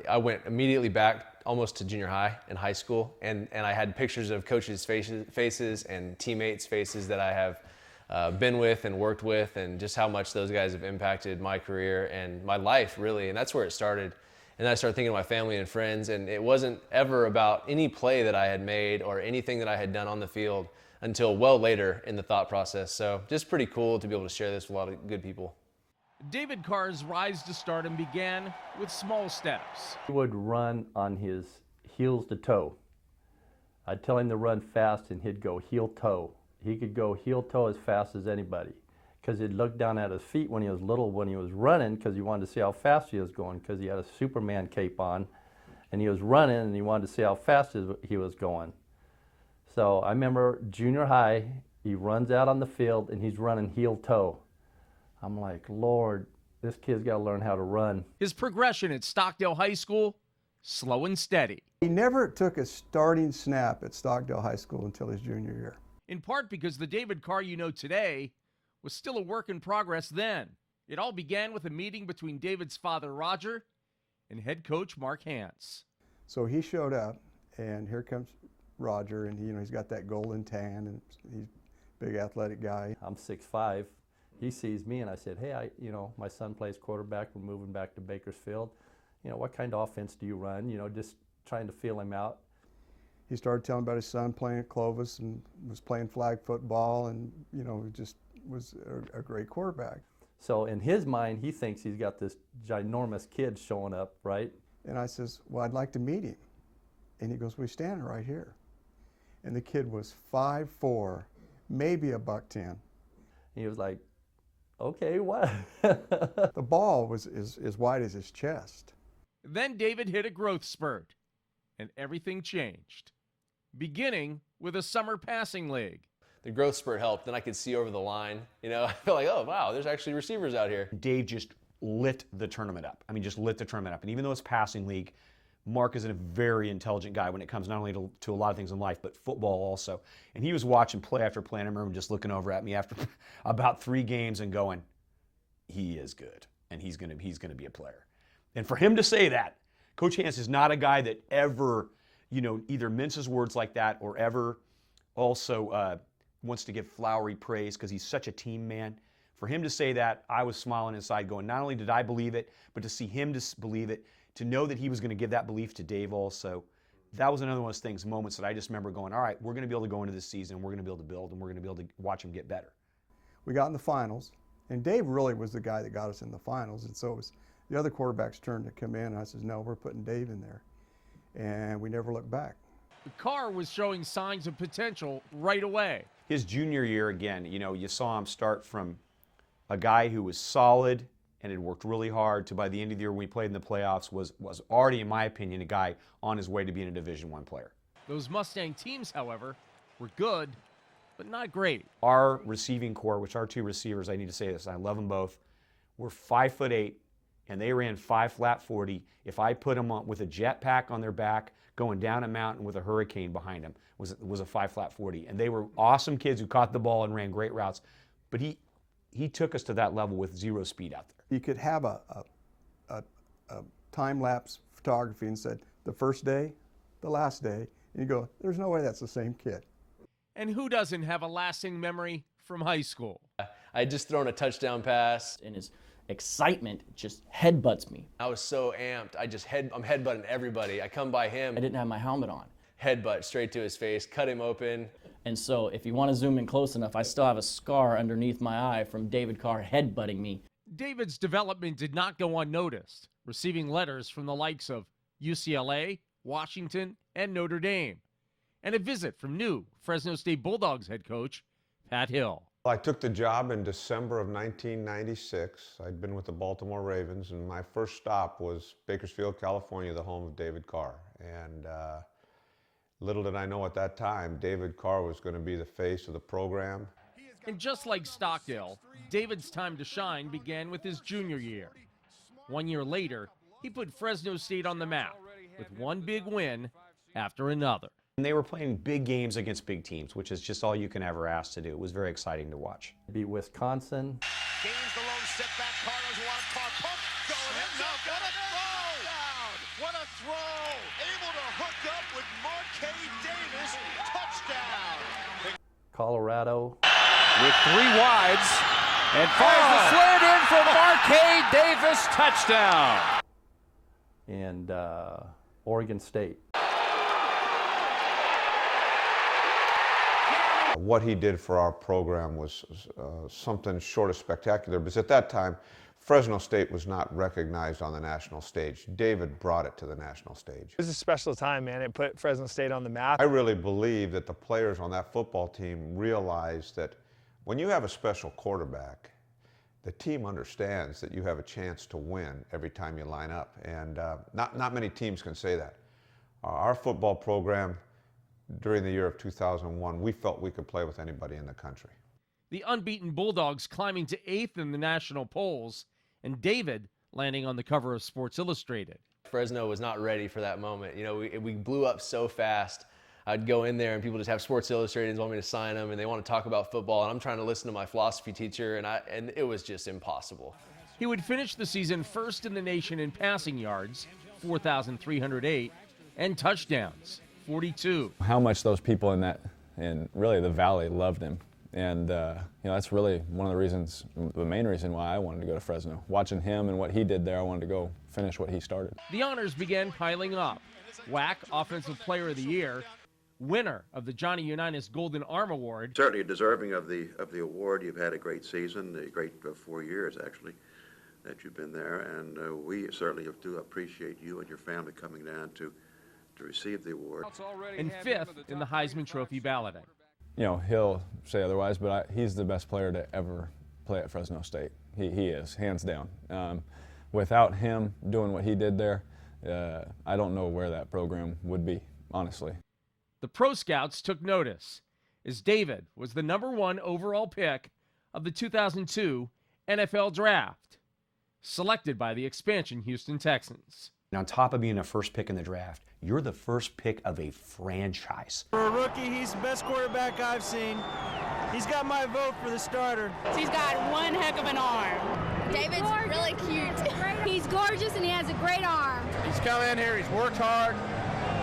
I went immediately back almost to junior high and high school, and I had pictures of coaches' faces and teammates' faces that I have been with and worked with, and just how much those guys have impacted my career and my life, really. And that's where it started. And then I started thinking of my family and friends, and it wasn't ever about any play that I had made or anything that I had done on the field until well later in the thought process. So just pretty cool to be able to share this with a lot of good people. David Carr's rise to stardom began with small steps. He would run on his heels to toe. I'd tell him to run fast and he'd go heel toe. He could go heel toe as fast as anybody, because he'd look down at his feet when he was little, when he was running, because he wanted to see how fast he was going, because he had a Superman cape on, and he was running and he wanted to see how fast he was going. So I remember junior high, he runs out on the field and he's running heel toe. I'm like, Lord, this kid's got to learn how to run. His progression at Stockdale High School, slow and steady. He never took a starting snap at Stockdale High School until his junior year. In part because the David Carr you know today was still a work in progress then. It all began with a meeting between David's father, Roger, and head coach Mark Hance. So he showed up, and here comes Roger, and he's got that golden tan, and he's a big athletic guy. I'm 6'5". He sees me, and I said, hey, my son plays quarterback. We're moving back to Bakersfield. What kind of offense do you run? Just trying to feel him out. He started telling about his son playing at Clovis and was playing flag football, and just was a great quarterback. So in his mind, he thinks he's got this ginormous kid showing up, right? And I says, well, I'd like to meet him. And he goes, we're standing right here. And the kid was 5'4", maybe $110. He was like, okay, what? The ball was as wide as his chest. Then David hit a growth spurt, and everything changed, beginning with a summer passing league. The growth spurt helped. Then I could see over the line. I felt like, oh, wow, there's actually receivers out here. Dave just lit the tournament up. Just lit the tournament up. And even though it's passing league, Mark is a very intelligent guy when it comes not only to a lot of things in life, but football also. And he was watching play after play, and I remember him just looking over at me after about 3 games and going, he is good, and he's gonna be a player. And for him to say that, Coach Hance is not a guy that ever, either minces words like that or ever also wants to give flowery praise, because he's such a team man. For him to say that, I was smiling inside going, not only did I believe it, but to see him to believe it, to know that he was going to give that belief to Dave also. That was another one of those things, moments that I just remember going, all right, we're going to be able to go into this season, we're going to be able to build, and we're going to be able to watch him get better. We got in the finals, and Dave really was the guy that got us in the finals, and so it was the other quarterback's turn to come in, and I said, no, we're putting Dave in there. And we never looked back. Carr was showing signs of potential right away. His junior year, again, you saw him start from a guy who was solid and had worked really hard to, by the end of the year when we played in the playoffs, was already, in my opinion, a guy on his way to being a Division I player. Those Mustang teams, however, were good, but not great. Our receiving core, which our 2 receivers, I need to say this, I love them both, were 5'8", and they ran 5 flat 40. If I put them on with a jetpack on their back, going down a mountain with a hurricane behind them, was a 5 flat 40. And they were awesome kids who caught the ball and ran great routes. But he took us to that level with 0 speed out there. You could have a time-lapse photography and said, the first day, the last day, and you go, there's no way that's the same kid. And who doesn't have a lasting memory from high school? I had just thrown a touchdown pass. And his excitement just headbutts me. I was so amped. I'm headbutting everybody. I come by him. I didn't have my helmet on. Headbutt straight to his face, cut him open. And so if you want to zoom in close enough, I still have a scar underneath my eye from David Carr headbutting me. David's development did not go unnoticed, receiving letters from the likes of UCLA, Washington, and Notre Dame, and a visit from new Fresno State Bulldogs head coach Pat Hill. I took the job in December of 1996. I'd been with the Baltimore Ravens, and my first stop was Bakersfield, California, the home of David Carr. And little did I know at that time, David Carr was going to be the face of the program. And just like Stockdale, David's time to shine began with his junior year. 1 year later, he put Fresno State on the map with one big win after another. And they were playing big games against big teams, which is just all you can ever ask to do. It was very exciting to watch. Beat Wisconsin. Gains the lone setback. Carter's one. Carr pump. Going in. No, got it. Throw. What a throw! Able to hook up with Marquez Davis. Touchdown! Colorado. With 3 wides, and fires the slant in for Marquez Davis, touchdown. And Oregon State. What he did for our program was something short of spectacular, because at that time, Fresno State was not recognized on the national stage. David brought it to the national stage. It was a special time, man. It put Fresno State on the map. I really believe that the players on that football team realized that when you have a special quarterback, the team understands that you have a chance to win every time you line up, and not many teams can say that. Our football program, during the year of 2001, we felt we could play with anybody in the country. The unbeaten Bulldogs climbing to 8th in the national polls, and David landing on the cover of Sports Illustrated. Fresno was not ready for that moment. You know, we blew up so fast. I'd go in there and people just have Sports Illustrated and want me to sign them, and they want to talk about football, and I'm trying to listen to my philosophy teacher, and it was just impossible. He would finish the season first in the nation in passing yards, 4,308, and touchdowns, 42. How much those people in that, and really the Valley, loved him. And that's really one of the reasons, the main reason why I wanted to go to Fresno. Watching him and what he did there, I wanted to go finish what he started. The honors began piling up. WAC Offensive Player of the Year, winner of the Johnny Unitas Golden Arm Award. Certainly deserving of the award. You've had a great season, a great 4 years actually that you've been there, and we certainly do appreciate you and your family coming down to receive the award. And 5th in the Heisman Trophy balloting. You know, he'll say otherwise, but he's the best player to ever play at Fresno State. He is, hands down. Without him doing what he did there, I don't know where that program would be, honestly. The Pro Scouts took notice, as David was the #1 overall pick of the 2002 NFL Draft, selected by the expansion Houston Texans. And on top of being a first pick in the draft, you're the first pick of a franchise. For a rookie, he's the best quarterback I've seen. He's got my vote for the starter. He's got one heck of an arm. David's really cute. He's gorgeous and he has a great arm. He's come in here, he's worked hard,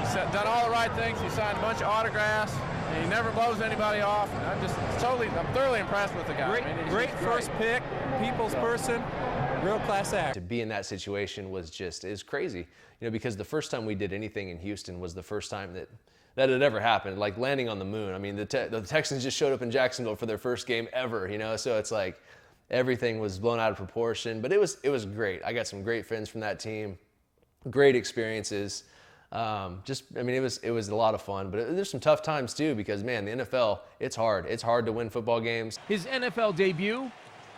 he's done all the right things, he signed a bunch of autographs, and he never blows anybody off. I'm thoroughly impressed with the guy. Great first pick, people's person, real class act. To be in that situation is crazy, you know, because the first time we did anything in Houston was the first time that had ever happened, like landing on the moon. I mean, the Texans just showed up in Jacksonville for their first game ever, you know, so it's like everything was blown out of proportion, but it was great. I got some great friends from that team, great experiences. It was a lot of fun, but there's some tough times too, because man, the NFL, it's hard. It's hard to win football games. His NFL debut,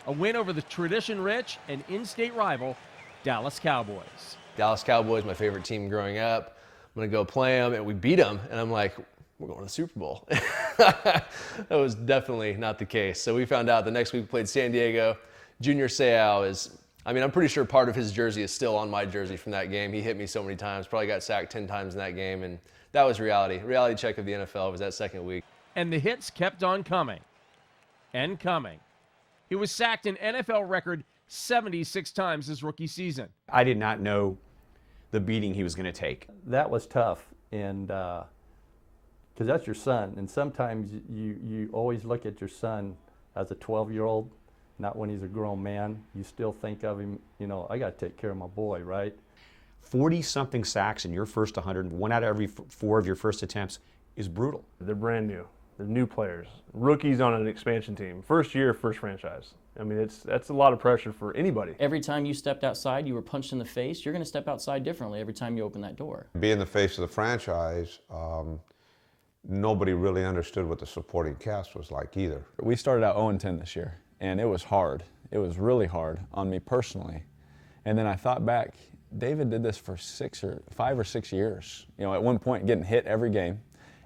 a win over the tradition-rich and in-state rival, Dallas Cowboys. Dallas Cowboys, my favorite team growing up. I'm gonna go play them, and we beat them, and I'm like, we're going to the Super Bowl. That was definitely not the case. So we found out the next week we played San Diego. Junior Seau is, I'm pretty sure part of his jersey is still on my jersey from that game. He hit me so many times, probably got sacked 10 times in that game, and that was reality. Reality check of the NFL was that second week. And the hits kept on coming and coming. He was sacked an NFL record 76 times his rookie season. I did not know the beating he was going to take. That was tough, and because that's your son, and sometimes you always look at your son as a 12-year-old, not when he's a grown man. You still think of him, you know, I got to take care of my boy, right? 40-something sacks in your first 100, 1 out of every 4 of your first attempts is brutal. They're brand new. They're new players. Rookies on an expansion team. First year, first franchise. That's a lot of pressure for anybody. Every time you stepped outside, you were punched in the face. You're going to step outside differently every time you open that door. Being the face of the franchise, nobody really understood what the supporting cast was like either. We started out 0-10 this year, and it was hard. It was really hard on me personally. And then I thought back, David did this for 5 or 6 years. You know, at one point getting hit every game.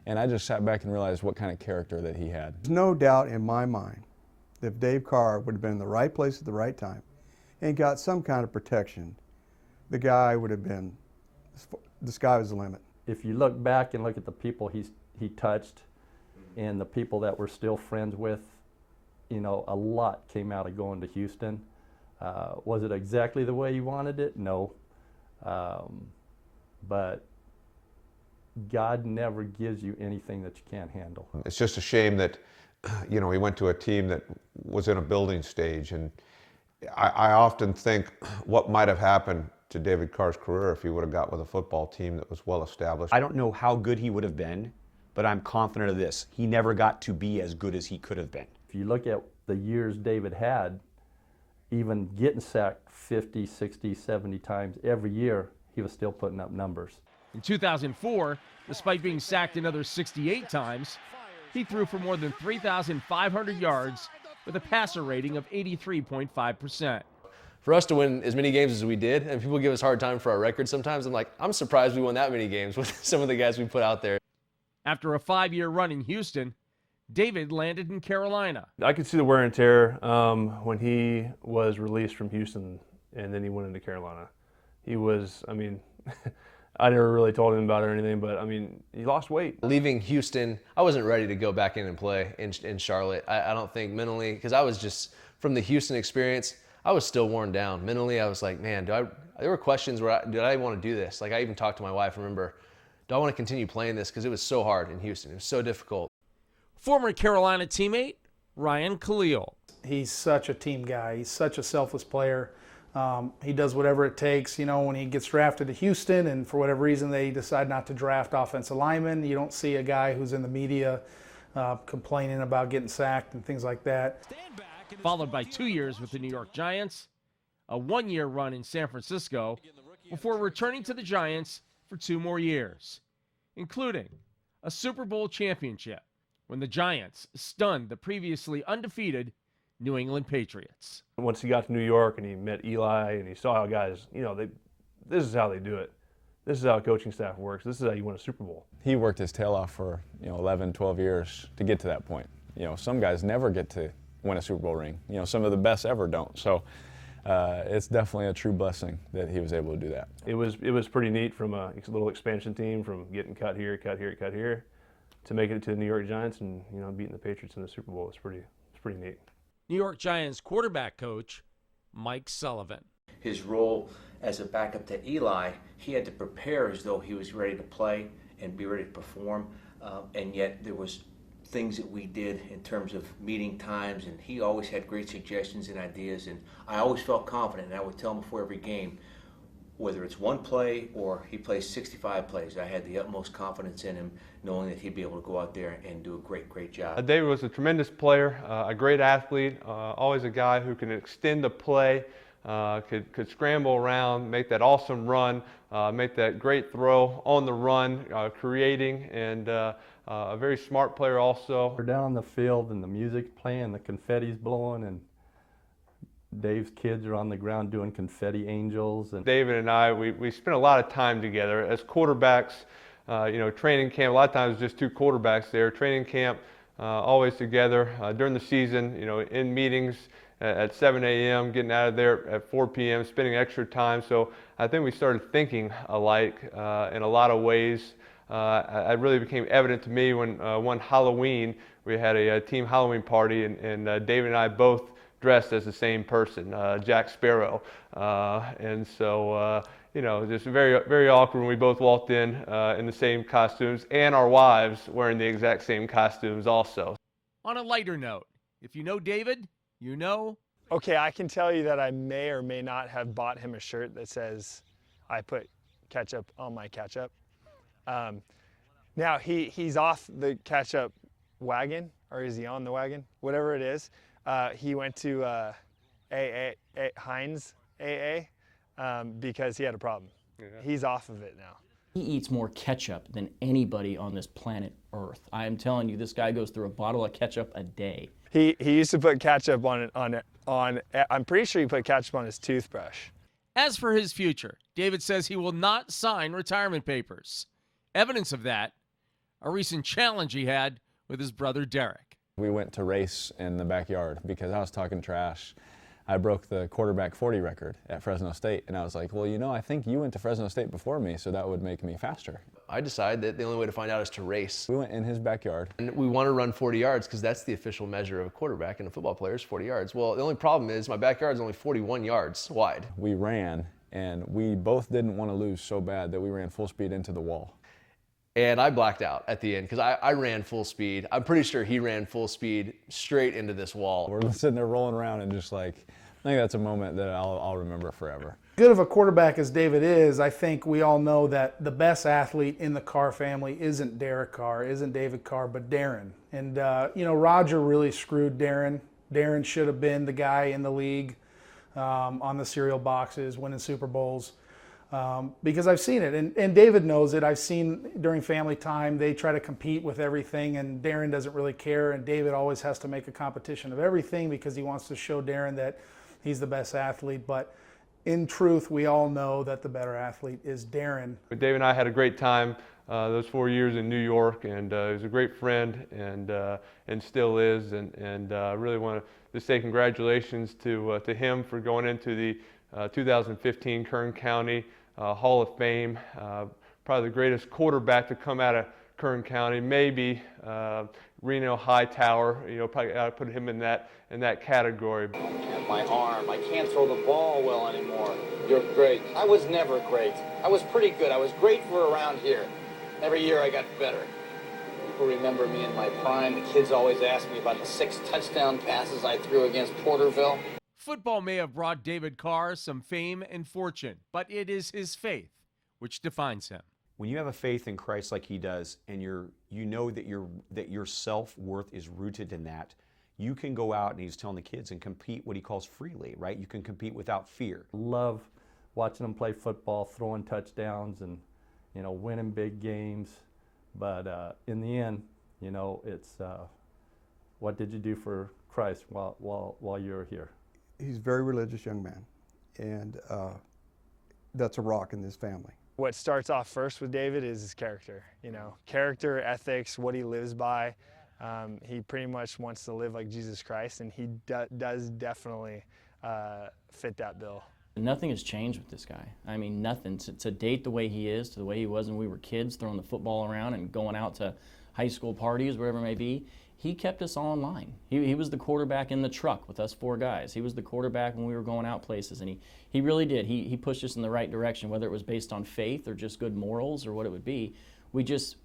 And I just sat back and realized what kind of character that he had. There's no doubt in my mind that if Dave Carr would have been in the right place at the right time and got some kind of protection, the guy would have been, the sky was the limit. If you look back and look at the people he touched and the people that we're still friends with, you know, a lot came out of going to Houston. Was it exactly the way you wanted it? No. but God never gives you anything that you can't handle. It's just a shame that, he went to a team that was in a building stage, and I often think what might have happened to David Carr's career if he would have got with a football team that was well established. I don't know how good he would have been, but I'm confident of this. He never got to be as good as he could have been. If you look at the years David had, even getting sacked 50, 60, 70 times every year, he was still putting up numbers. In 2004, despite being sacked another 68 times, he threw for more than 3,500 yards with a passer rating of 83.5%. For us to win as many games as we did, and people give us a hard time for our record sometimes, I'm surprised we won that many games with some of the guys we put out there. After a 5-year run in Houston, David landed in Carolina. I could see the wear and tear when he was released from Houston and then he went into Carolina. He was, I never really told him about it or anything, but he lost weight. Leaving Houston, I wasn't ready to go back in and play in Charlotte. I don't think mentally, because I was just, from the Houston experience, I was still worn down. Mentally, I was like, man, there were questions where did I want to do this? Like, I even talked to my wife, remember, do I want to continue playing this? Because it was so hard in Houston. It was so difficult. Former Carolina teammate, Ryan Khalil. He's such a team guy. He's such a selfless player. He does whatever it takes. When he gets drafted to Houston and for whatever reason they decide not to draft offensive linemen, you don't see a guy who's in the media complaining about getting sacked and things like that. Followed by 2 years with the New York Giants, a 1-year run in San Francisco, before returning to the Giants for 2 more years, including a Super Bowl championship when the Giants stunned the previously undefeated New England Patriots. Once he got to New York and he met Eli and he saw how guys, this is how they do it. This is how a coaching staff works. This is how you win a Super Bowl. He worked his tail off for 11, 12 years to get to that point. Some guys never get to win a Super Bowl ring. Some of the best ever don't. So it's definitely a true blessing that he was able to do that. It was pretty neat from a little expansion team, from getting cut here, to make it to the New York Giants and beating the Patriots in the Super Bowl. It's pretty neat. New York Giants quarterback coach Mike Sullivan. His role as a backup to Eli, he had to prepare as though he was ready to play and be ready to perform, and yet there was things that we did in terms of meeting times, and he always had great suggestions and ideas, and I always felt confident, and I would tell him before every game, whether it's one play or he plays 65 plays, I had the utmost confidence in him, knowing that he'd be able to go out there and do a great job. David was a tremendous player, a great athlete, always a guy who can extend the play, could scramble around, make that awesome run, make that great throw on the run, creating, and a very smart player also. We're down on the field and the music's playing, the confetti's blowing, and Dave's kids are on the ground doing confetti angels. And David and I, we spent a lot of time together as quarterbacks. Training camp, a lot of times just 2 quarterbacks there. Training camp, always together. During the season, in meetings at 7 a.m., getting out of there at 4 p.m., spending extra time. So I think we started thinking alike in a lot of ways. It really became evident to me when one Halloween, we had a team Halloween party, and David and I both dressed as the same person, Jack Sparrow. And so, just very awkward when we both walked in the same costumes, and our wives wearing the exact same costumes also. On a lighter note, if you know David, you know. Okay, I can tell you that I may or may not have bought him a shirt that says, I put ketchup on my ketchup. Now, he's off the ketchup wagon, or is he on the wagon? Whatever it is. He went to Heinz AA because he had a problem. Yeah. He's off of it now. He eats more ketchup than anybody on this planet Earth. I am telling you, this guy goes through a bottle of ketchup a day. He used to put ketchup on I'm pretty sure he put ketchup on his toothbrush. As for his future, David says he will not sign retirement papers. Evidence of that, a recent challenge he had with his brother Derek. We went to race in the backyard because I was talking trash. I broke the quarterback 40 record at Fresno State, and I was like, well, I think you went to Fresno State before me, so that would make me faster. I decided that the only way to find out is to race. We went in his backyard. And we want to run 40 yards because that's the official measure of a quarterback and a football player is 40 yards. Well, the only problem is my backyard is only 41 yards wide. We ran, And we both didn't want to lose so bad that we ran full speed into the wall. And I blacked out at the end because I ran full speed. I'm pretty sure he ran full speed straight into this wall. We're sitting there rolling around and just like, I think that's a moment that I'll remember forever. Good of a quarterback as David is, I think we all know that the best athlete in the Carr family isn't Derek Carr, isn't David Carr, but Darren. And, you know, Roger really screwed Darren. Darren should have been the guy in the league on the cereal boxes, winning Super Bowls. Because I've seen it, and David knows it. I've seen during family time, they try to compete with everything, and Darren doesn't really care, and David always has to make a competition of everything because he wants to show Darren that he's the best athlete. But in truth, we all know that the better athlete is Darren. But Dave and I had a great time those 4 years in New York, and he was a great friend, and still is. And I really want to say congratulations to him for going into the 2015 Kern County Hall of Fame. Probably the greatest quarterback to come out of Kern County, maybe Reno Hightower. You know, probably I put him in that category. My arm, I can't throw the ball well anymore. You're great. I was never great. I was pretty good. I was great for around here. Every year I got better. People remember me in my prime. The kids always ask me about the 6 touchdown passes I threw against Porterville. Football may have brought David Carr some fame and fortune, but it is his faith which defines him. When you have a faith in Christ like he does, and you know that your self-worth is rooted in that, you can go out, and he's telling the kids, and compete what he calls freely, right? You can compete without fear. Love watching them play football, throwing touchdowns, and you know, winning big games. But in the end, you know, it's what did you do for Christ while you were here? He's a very religious young man, and that's a rock in this family. What starts off first with David is his character. You know, character, ethics, what he lives by. He pretty much wants to live like Jesus Christ, and he does definitely fit that bill. Nothing has changed with this guy. I mean, nothing. To date the way he is, to the way he was when we were kids, throwing the football around and going out to high school parties, whatever it may be, he kept us all in line. He was the quarterback in the truck with us 4 guys. He was the quarterback when we were going out places, and he really did. He pushed us in the right direction, whether it was based on faith or just good morals or what it would be.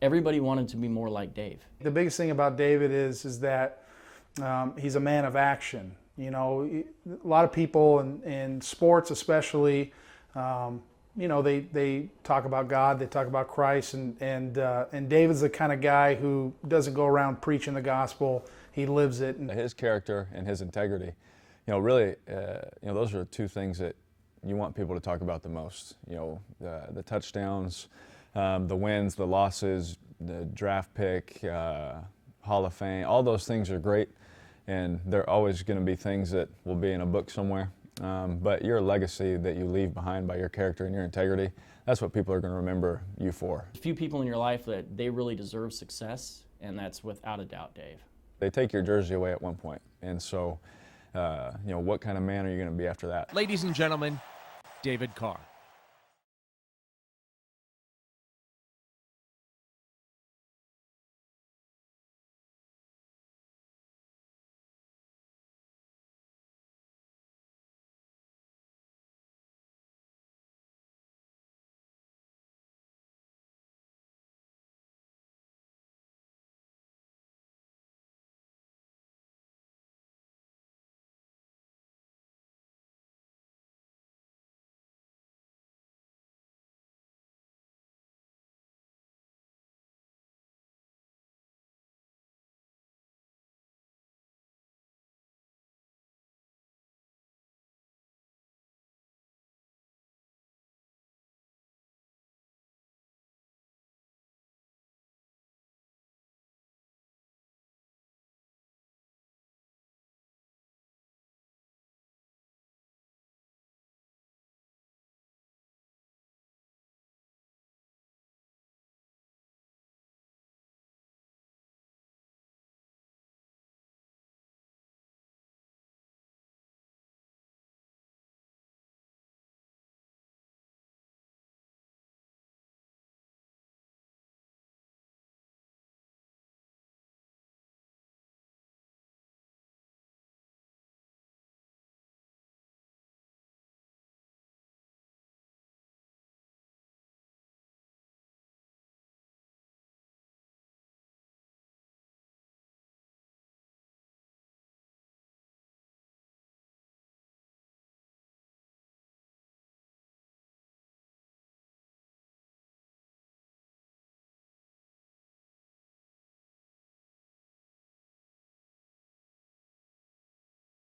Everybody wanted to be more like Dave. The biggest thing about David is that he's a man of action. You know, a lot of people in sports especially, you know, they talk about God, they talk about Christ, and David's the kind of guy who doesn't go around preaching the gospel. He lives it. And his character and his integrity, you know, really, you know, those are 2 things that you want people to talk about the most. You know, the touchdowns, the wins, the losses, the draft pick, Hall of Fame, all those things are great, and they're always going to be things that will be in a book somewhere. But your legacy that you leave behind by your character and your integrity, that's what people are going to remember you for. A few people in your life that they really deserve success, and that's without a doubt Dave. They take your jersey away at one point, and so, you know, what kind of man are you going to be after that? Ladies and gentlemen, David Carr.